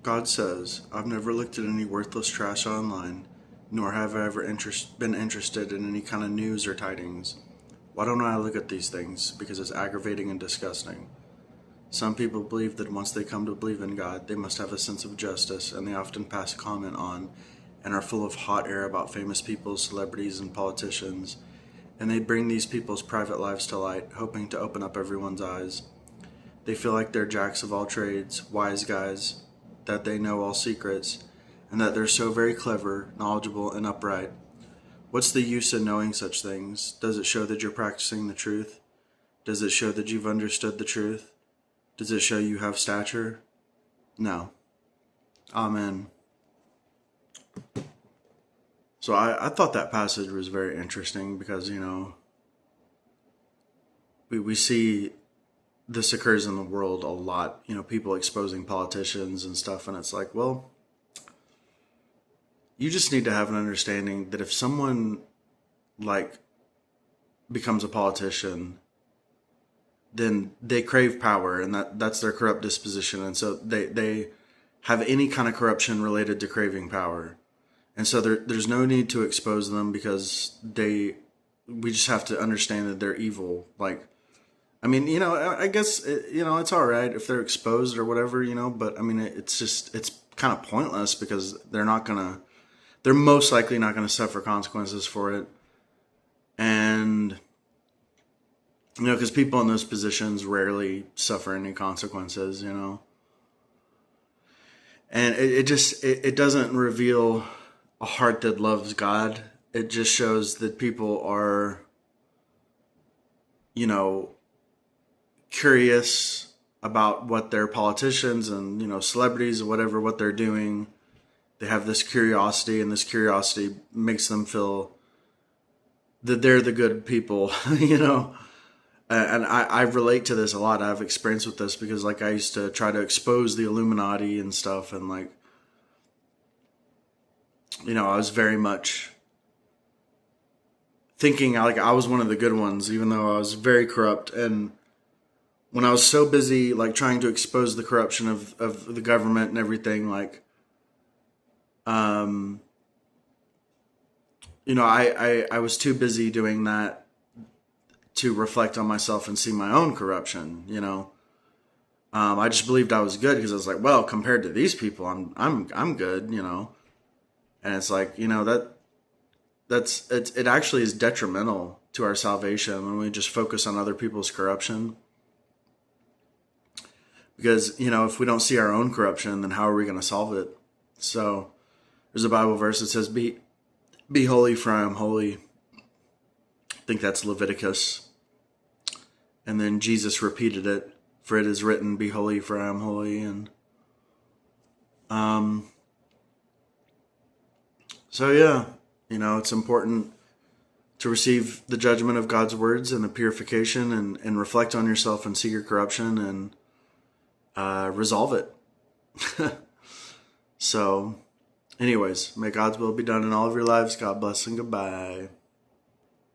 God says, I've never looked at any worthless trash online, nor have I ever been interested in any kind of news or tidings. Why don't I look at these things? Because it's aggravating and disgusting. Some people believe that once they come to believe in God, they must have a sense of justice, and they often pass comment on and are full of hot air about famous people, celebrities, and politicians. And they bring these people's private lives to light, hoping to open up everyone's eyes. They feel like they're jacks of all trades, wise guys, that they know all secrets, and that they're so very clever, knowledgeable, and upright. What's the use in knowing such things? Does it show that you're practicing the truth? Does it show that you've understood the truth? Does it show you have stature? No. Amen. So I thought that passage was very interesting because, we see this occurs in the world a lot, people exposing politicians and stuff. And it's like, well, you just need to have an understanding that if someone becomes a politician, then they crave power, and that's their corrupt disposition. And so they have any kind of corruption related to craving power. And so there's no need to expose them because we just have to understand that they're evil. I guess, it's all right if they're exposed or whatever, but it's kind of pointless because they're most likely not going to suffer consequences for it. And, because people in those positions rarely suffer any consequences, and it doesn't reveal a heart that loves God. It just shows that people are, curious about what their politicians and, celebrities or whatever, what they're doing. They have this curiosity, and this curiosity makes them feel that they're the good people, And I relate to this a lot. I have experience with this because, I used to try to expose the Illuminati and stuff, and I was very much thinking I was one of the good ones, even though I was very corrupt. And when I was so busy trying to expose the corruption of the government and everything, I was too busy doing that to reflect on myself and see my own corruption. I just believed I was good because I was like, well, compared to these people, I'm good, And it's it actually is detrimental to our salvation when we just focus on other people's corruption. Because, if we don't see our own corruption, then how are we going to solve it? So there's a Bible verse that says, be holy, for I am holy. I think that's Leviticus. And then Jesus repeated it, for it is written, be holy, for I am holy. And so, yeah, it's important to receive the judgment of God's words and the purification and reflect on yourself and see your corruption and resolve it. So, anyways, may God's will be done in all of your lives. God bless and goodbye.